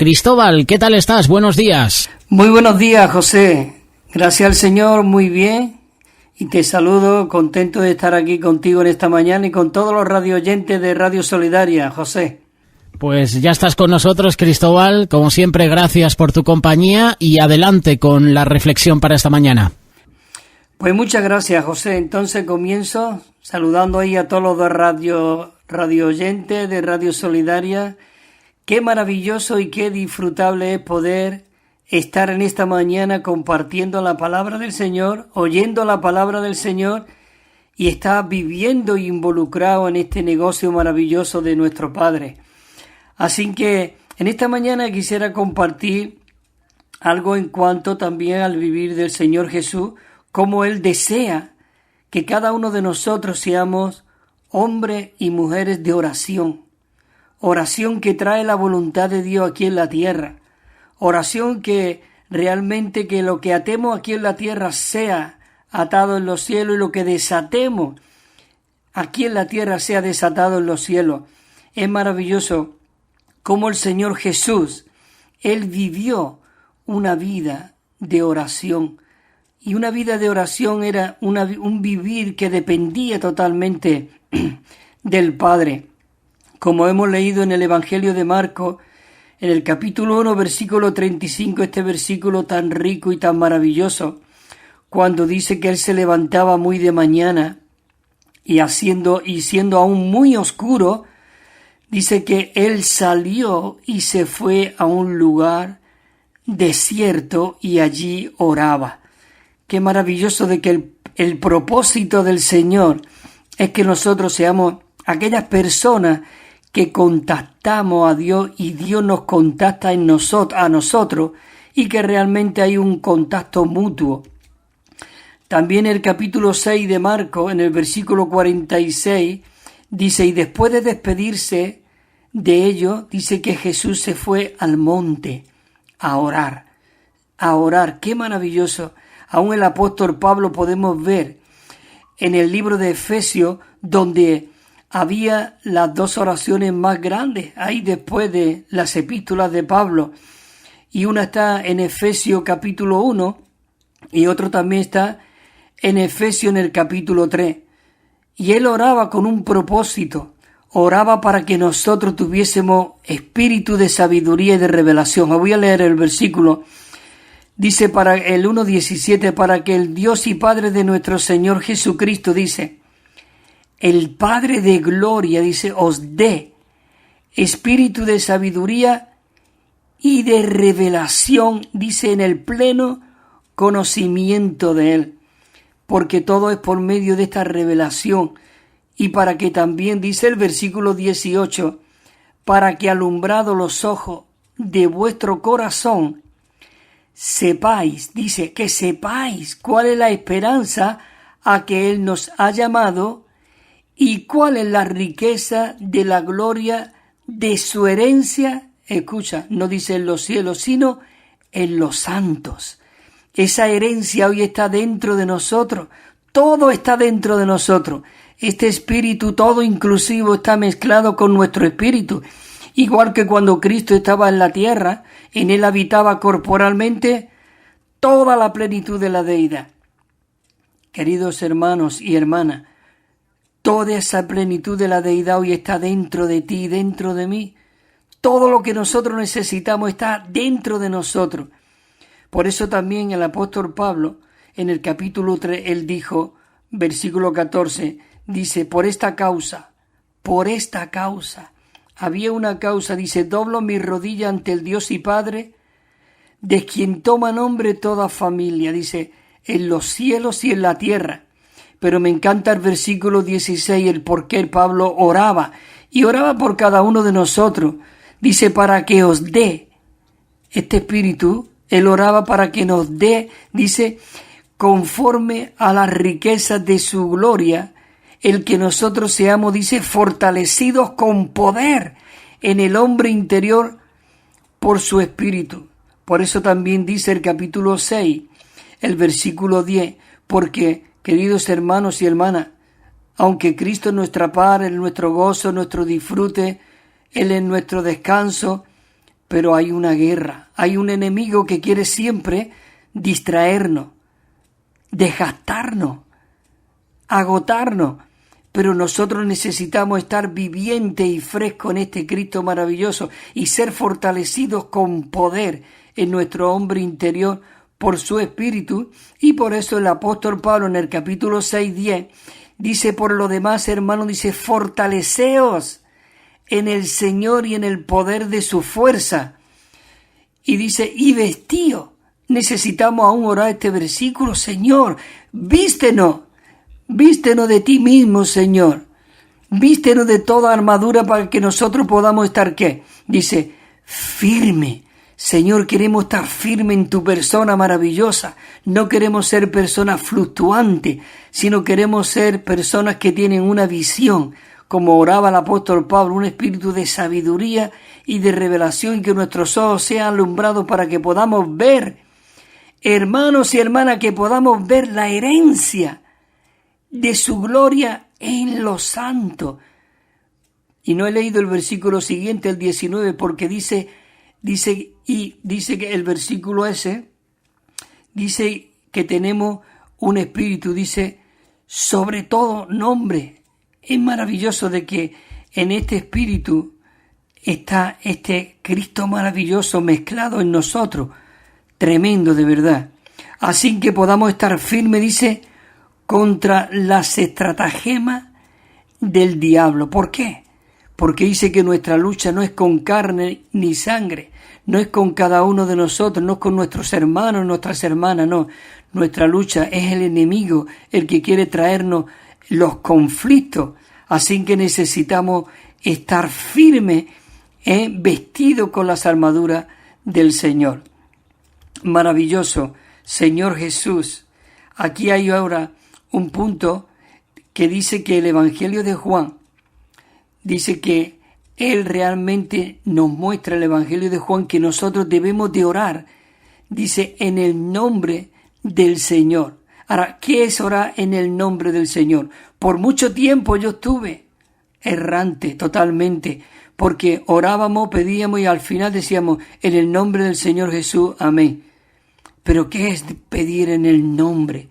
Cristóbal, ¿qué tal estás? Buenos días. Muy buenos días, José. Gracias al Señor, muy bien. Y te saludo, contento de estar aquí contigo en esta mañana y con todos los radioyentes de Radio Solidaria, José. Pues ya estás con nosotros, Cristóbal. Como siempre, gracias por tu compañía y adelante con la reflexión para esta mañana. Pues muchas gracias, José. Entonces comienzo saludando ahí a todos los radioyentes de Radio Solidaria. Qué maravilloso y qué disfrutable es poder estar en esta mañana compartiendo la palabra del Señor, oyendo la palabra del Señor y estar viviendo e involucrado en este negocio maravilloso de nuestro Padre. Así que en esta mañana quisiera compartir algo en cuanto también al vivir del Señor Jesús, cómo Él desea que cada uno de nosotros seamos hombres y mujeres de oración. Oración que trae la voluntad de Dios aquí en la tierra. Oración que realmente que lo que atemos aquí en la tierra sea atado en los cielos y lo que desatemos aquí en la tierra sea desatado en los cielos. Es maravilloso cómo el Señor Jesús, Él vivió una vida de oración. Y una vida de oración era un vivir que dependía totalmente del Padre. Como hemos leído en el Evangelio de Marcos, en el capítulo 1, versículo 35, este versículo tan rico y tan maravilloso, cuando dice que Él se levantaba muy de mañana y siendo aún muy oscuro, dice que Él salió y se fue a un lugar desierto y allí oraba. Qué maravilloso de que el propósito del Señor es que nosotros seamos aquellas personas que contactamos a Dios y Dios nos contacta a nosotros y que realmente hay un contacto mutuo. También el capítulo 6 de Marcos, en el versículo 46, dice, y después de despedirse de ellos, dice que Jesús se fue al monte a orar. Qué maravilloso. Aún el apóstol Pablo podemos ver en el libro de Efesios, donde había las dos oraciones más grandes, ahí después de las epístolas de Pablo. Y una está en Efesios capítulo 1 y otro también está en Efesios en el capítulo 3. Y él oraba con un propósito, oraba para que nosotros tuviésemos espíritu de sabiduría y de revelación. Voy a leer el versículo. Dice para el 1:17, para que el Dios y Padre de nuestro Señor Jesucristo, dice, el Padre de gloria, dice, os dé espíritu de sabiduría y de revelación, dice, en el pleno conocimiento de Él, porque todo es por medio de esta revelación, y para que también, dice el versículo 18, para que alumbrado los ojos de vuestro corazón, sepáis, dice, que sepáis cuál es la esperanza a que Él nos ha llamado y cuál es la riqueza de la gloria de su herencia. Escucha, no dice en los cielos, sino en los santos. Esa herencia hoy está dentro de nosotros. Todo está dentro de nosotros. Este espíritu todo inclusivo está mezclado con nuestro espíritu. Igual que cuando Cristo estaba en la tierra, en Él habitaba corporalmente toda la plenitud de la deidad. Queridos hermanos y hermanas, toda esa plenitud de la deidad hoy está dentro de ti, dentro de mí. Todo lo que nosotros necesitamos está dentro de nosotros. Por eso también el apóstol Pablo, en el capítulo 3, él dijo, versículo 14, dice, por esta causa, había una causa, dice, doblo mi rodilla ante el Dios y Padre, de quien toma nombre toda familia, dice, en los cielos y en la tierra. Pero me encanta el versículo 16, el por qué Pablo oraba, y oraba por cada uno de nosotros. Dice, para que os dé este espíritu, él oraba para que nos dé, dice, conforme a las riquezas de su gloria, el que nosotros seamos, dice, fortalecidos con poder en el hombre interior por su espíritu. Por eso también dice el capítulo 6, el versículo 10, porque, queridos hermanos y hermanas, aunque Cristo es nuestra paz, es nuestro gozo, nuestro disfrute, Él es nuestro descanso, pero hay una guerra, hay un enemigo que quiere siempre distraernos, desgastarnos, agotarnos, pero nosotros necesitamos estar vivientes y frescos en este Cristo maravilloso y ser fortalecidos con poder en nuestro hombre interior por su Espíritu. Y por eso el apóstol Pablo en el capítulo 6:10 dice: por lo demás, hermanos, dice, fortaleceos en el Señor y en el poder de su fuerza. Y dice, y vestíos. Necesitamos aún orar este versículo: Señor, vístenos de ti mismo, Señor. Vístenos de toda armadura para que nosotros podamos estar, ¿qué? Dice, firme. Señor, queremos estar firme en tu persona maravillosa. No queremos ser personas fluctuantes, sino queremos ser personas que tienen una visión, como oraba el apóstol Pablo, un espíritu de sabiduría y de revelación, y que nuestros ojos sean alumbrados para que podamos ver, hermanos y hermanas, que podamos ver la herencia de su gloria en los santos. Y no he leído el versículo siguiente, el 19, porque dice que el versículo ese dice que tenemos un espíritu, dice, sobre todo nombre. Es maravilloso de que en este espíritu está este Cristo maravilloso mezclado en nosotros. Tremendo, de verdad. Así que podamos estar firmes, dice, contra las estratagemas del diablo. ¿Por qué? Porque dice que nuestra lucha no es con carne ni sangre, no es con cada uno de nosotros, no es con nuestros hermanos, nuestras hermanas, no. Nuestra lucha es el enemigo, el que quiere traernos los conflictos. Así que necesitamos estar firmes, vestidos con las armaduras del Señor. Maravilloso, Señor Jesús. Aquí hay ahora un punto que dice que el Evangelio de Juan, dice que Él realmente nos muestra, el Evangelio de Juan, que nosotros debemos de orar, dice, en el nombre del Señor. Ahora, ¿qué es orar en el nombre del Señor? Por mucho tiempo yo estuve errante totalmente, porque orábamos, pedíamos y al final decíamos, en el nombre del Señor Jesús, amén. Pero ¿qué es pedir en el nombre?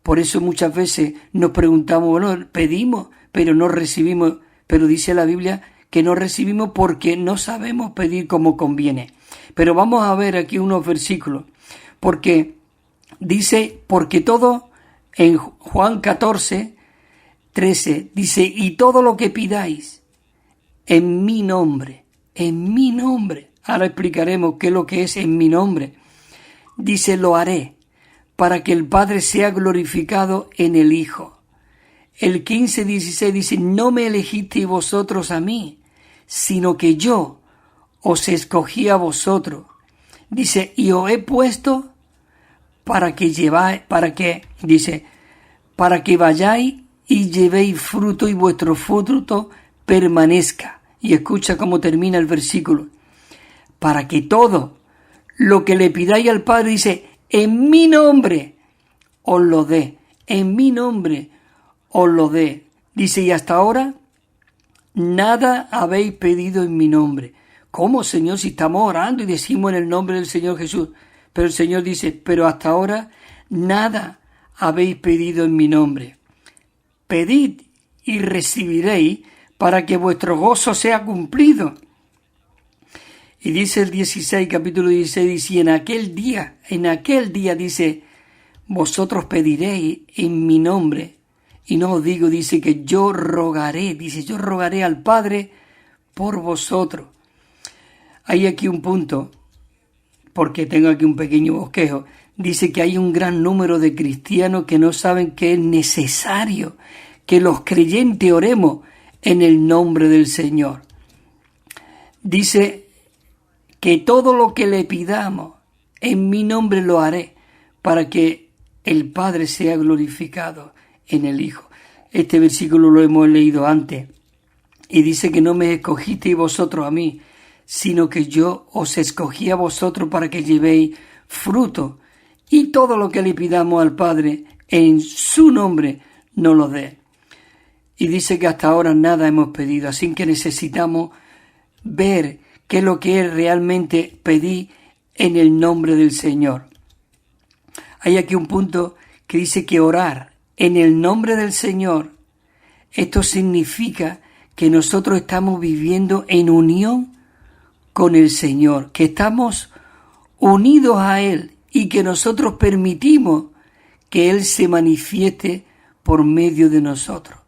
Por eso muchas veces nos preguntamos, bueno, pedimos, pero no recibimos. Pero dice la Biblia que no recibimos porque no sabemos pedir como conviene. Pero vamos a ver aquí unos versículos, porque dice, porque todo, en Juan 14:13, dice, y todo lo que pidáis en mi nombre, ahora explicaremos qué es lo que es en mi nombre, dice, lo haré, para que el Padre sea glorificado en el Hijo. El 15:16 dice, no me elegisteis vosotros a mí, sino que yo os escogí a vosotros. Dice, y os he puesto para que vayáis y llevéis fruto y vuestro fruto permanezca. Y escucha cómo termina el versículo. Para que todo lo que le pidáis al Padre, dice, en mi nombre os lo dé. En mi nombre os lo dé. Dice, y hasta ahora nada habéis pedido en mi nombre. ¿Cómo, Señor, si estamos orando y decimos en el nombre del Señor Jesús? Pero el Señor dice, pero hasta ahora nada habéis pedido en mi nombre. Pedid y recibiréis para que vuestro gozo sea cumplido. Y dice el 16, capítulo 16, dice, y en aquel día, dice, vosotros pediréis en mi nombre. Y no os digo, dice, que yo rogaré, dice, yo rogaré al Padre por vosotros. Hay aquí un punto, porque tengo aquí un pequeño bosquejo. Dice que hay un gran número de cristianos que no saben que es necesario que los creyentes oremos en el nombre del Señor. Dice que todo lo que le pidamos en mi nombre lo haré, para que el Padre sea glorificado en el Hijo. Este versículo lo hemos leído antes. Y dice que no me escogisteis vosotros a mí, sino que yo os escogí a vosotros para que llevéis fruto. Y todo lo que le pidamos al Padre en su nombre nos lo dé. Y dice que hasta ahora nada hemos pedido. Así que necesitamos ver qué es lo que es realmente pedir en el nombre del Señor. Hay aquí un punto que dice que orar en el nombre del Señor, esto significa que nosotros estamos viviendo en unión con el Señor, que estamos unidos a Él y que nosotros permitimos que Él se manifieste por medio de nosotros.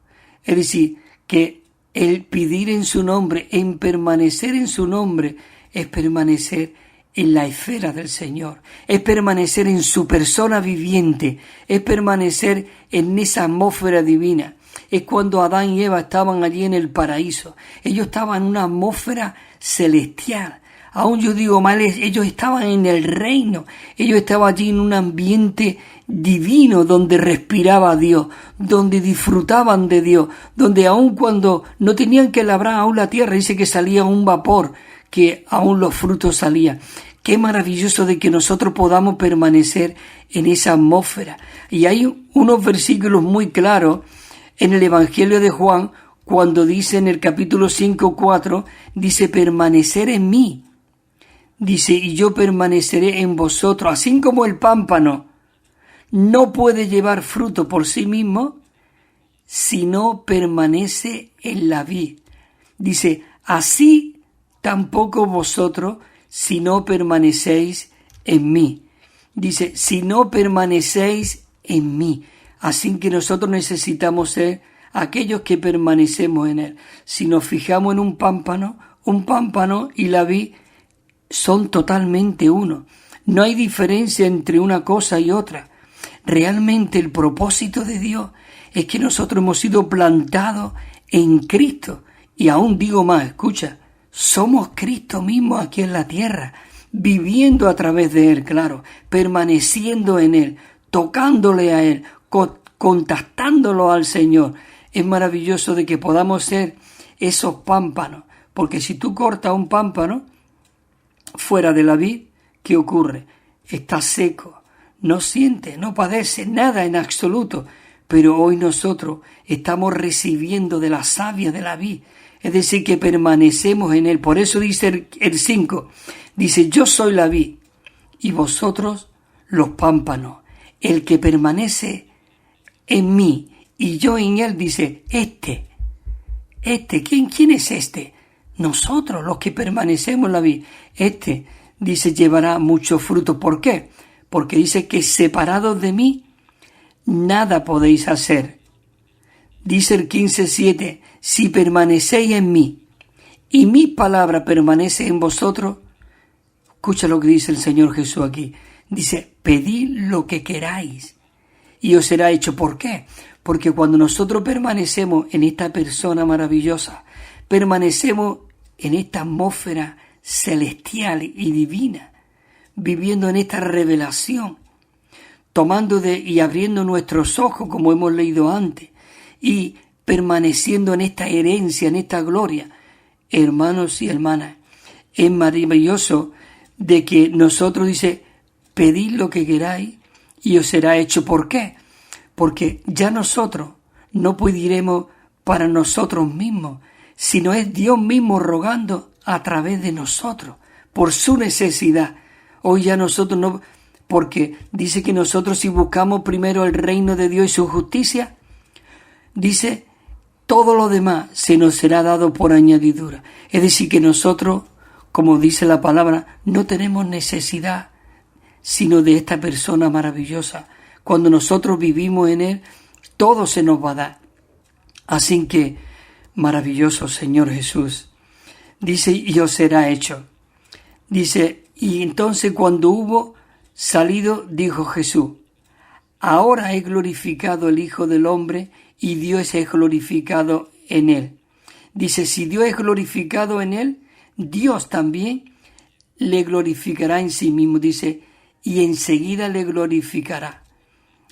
Es decir, que el pedir en su nombre, en permanecer en su nombre, es permanecer en la esfera del Señor, es permanecer en su persona viviente, es permanecer en esa atmósfera divina. Es cuando Adán y Eva estaban allí en el paraíso. Ellos estaban en una atmósfera celestial. Aún yo digo mal, ellos estaban en el reino. Ellos estaban allí en un ambiente divino donde respiraba Dios, donde disfrutaban de Dios, donde aun cuando no tenían que labrar aún la tierra, dice que salía un vapor, que aún los frutos salían. Qué maravilloso de que nosotros podamos permanecer en esa atmósfera. Y hay unos versículos muy claros en el Evangelio de Juan, cuando dice en el capítulo 5:4, dice, permanecer en mí. Dice, y yo permaneceré en vosotros, así como el pámpano no puede llevar fruto por sí mismo, si no permanece en la vid. Dice, así tampoco vosotros, si no permanecéis en mí. Dice, si no permanecéis en mí. Así que nosotros necesitamos ser aquellos que permanecemos en Él. Si nos fijamos en un pámpano y la vid son totalmente uno. No hay diferencia entre una cosa y otra. Realmente el propósito de Dios es que nosotros hemos sido plantados en Cristo. Y aún digo más, escucha, somos Cristo mismo aquí en la tierra, viviendo a través de Él, claro, permaneciendo en Él, tocándole a Él, contactándolo al Señor. Es maravilloso de que podamos ser esos pámpanos, porque si tú cortas un pámpano fuera de la vid, ¿qué ocurre? Está seco, no siente, no padece nada en absoluto, pero hoy nosotros estamos recibiendo de la savia de la vid, es decir, que permanecemos en Él. Por eso dice el 5, dice, yo soy la vid y vosotros los pámpanos. El que permanece en mí y yo en Él, dice, ¿quién es este? Nosotros, los que permanecemos en la vid. Dice, llevará mucho fruto. ¿Por qué? Porque dice que separados de mí, nada podéis hacer. Dice el 15:7, si permanecéis en mí y mi palabra permanece en vosotros, escucha lo que dice el Señor Jesús aquí. Dice, pedid lo que queráis y os será hecho. ¿Por qué? Porque cuando nosotros permanecemos en esta persona maravillosa, permanecemos en esta atmósfera celestial y divina, viviendo en esta revelación, tomando y abriendo nuestros ojos, como hemos leído antes, y permaneciendo en esta herencia, en esta gloria. Hermanos y hermanas, es maravilloso de que nosotros, dice, pedid lo que queráis y os será hecho. ¿Por qué? Porque ya nosotros no pediremos para nosotros mismos, sino es Dios mismo rogando a través de nosotros, por su necesidad. Hoy ya nosotros no, porque dice que nosotros si buscamos primero el reino de Dios y su justicia, dice, todo lo demás se nos será dado por añadidura. Es decir, que nosotros, como dice la palabra, no tenemos necesidad sino de esta persona maravillosa. Cuando nosotros vivimos en Él, todo se nos va a dar. Así que, maravilloso Señor Jesús. Dice, y os será hecho. Dice, y entonces cuando hubo salido, dijo Jesús, ahora he glorificado el Hijo del Hombre y Dios es glorificado en Él. Dice, si Dios es glorificado en Él, Dios también le glorificará en sí mismo. Dice, y enseguida le glorificará.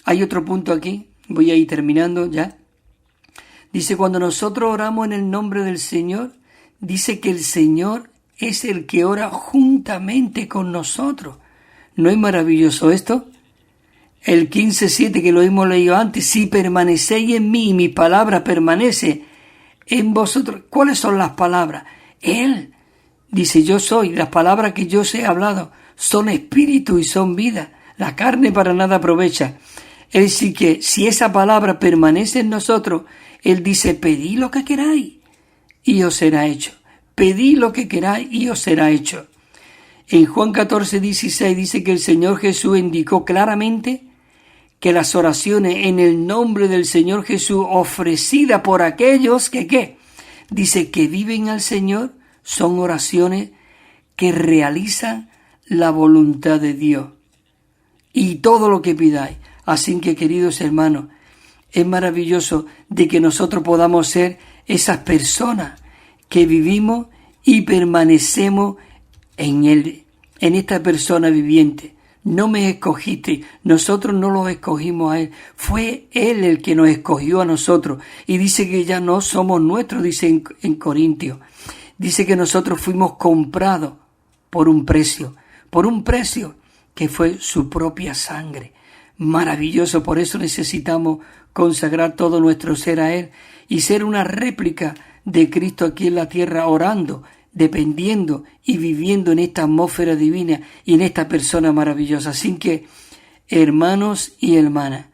Hay otro punto aquí, voy a ir terminando ya. Dice, cuando nosotros oramos en el nombre del Señor, dice que el Señor es el que ora juntamente con nosotros. ¿No es maravilloso esto? El 15:7 que lo hemos leído antes, si permanecéis en mí y mi palabra permanece en vosotros. ¿Cuáles son las palabras? Él Dice, yo soy, las palabras que yo os he hablado son espíritu y son vida. La carne para nada aprovecha. Es decir, que si esa palabra permanece en nosotros, Él dice, pedid lo que queráis y os será hecho. Pedid lo que queráis y os será hecho. En Juan 14:16 dice que el Señor Jesús indicó claramente que las oraciones en el nombre del Señor Jesús ofrecidas por aquellos que, ¿qué? Dice que viven al Señor, son oraciones que realizan la voluntad de Dios. Y todo lo que pidáis. Así que, queridos hermanos, es maravilloso de que nosotros podamos ser esas personas que vivimos y permanecemos en Él, en esta persona viviente. No me escogiste, nosotros no lo escogimos a Él, fue Él el que nos escogió a nosotros. Y dice que ya no somos nuestros, dice en Corintios. Dice que nosotros fuimos comprados por un precio que fue su propia sangre. Maravilloso, por eso necesitamos consagrar todo nuestro ser a Él y ser una réplica de Cristo aquí en la tierra, orando, dependiendo y viviendo en esta atmósfera divina y en esta persona maravillosa. Así que, hermanos y hermanas,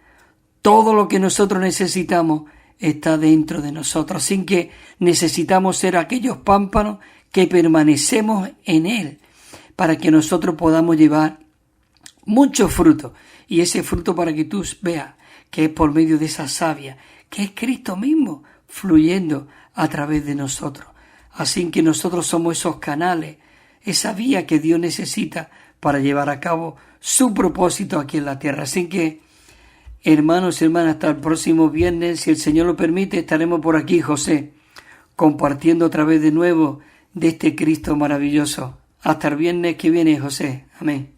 todo lo que nosotros necesitamos está dentro de nosotros. Así que necesitamos ser aquellos pámpanos que permanecemos en Él para que nosotros podamos llevar mucho fruto. Y ese fruto, para que tú veas que es por medio de esa savia, que es Cristo mismo fluyendo a través de nosotros. Así que nosotros somos esos canales, esa vía que Dios necesita para llevar a cabo su propósito aquí en la tierra. Así que, hermanos y hermanas, hasta el próximo viernes, si el Señor lo permite, estaremos por aquí, José, compartiendo otra vez de nuevo de este Cristo maravilloso. Hasta el viernes que viene, José. Amén.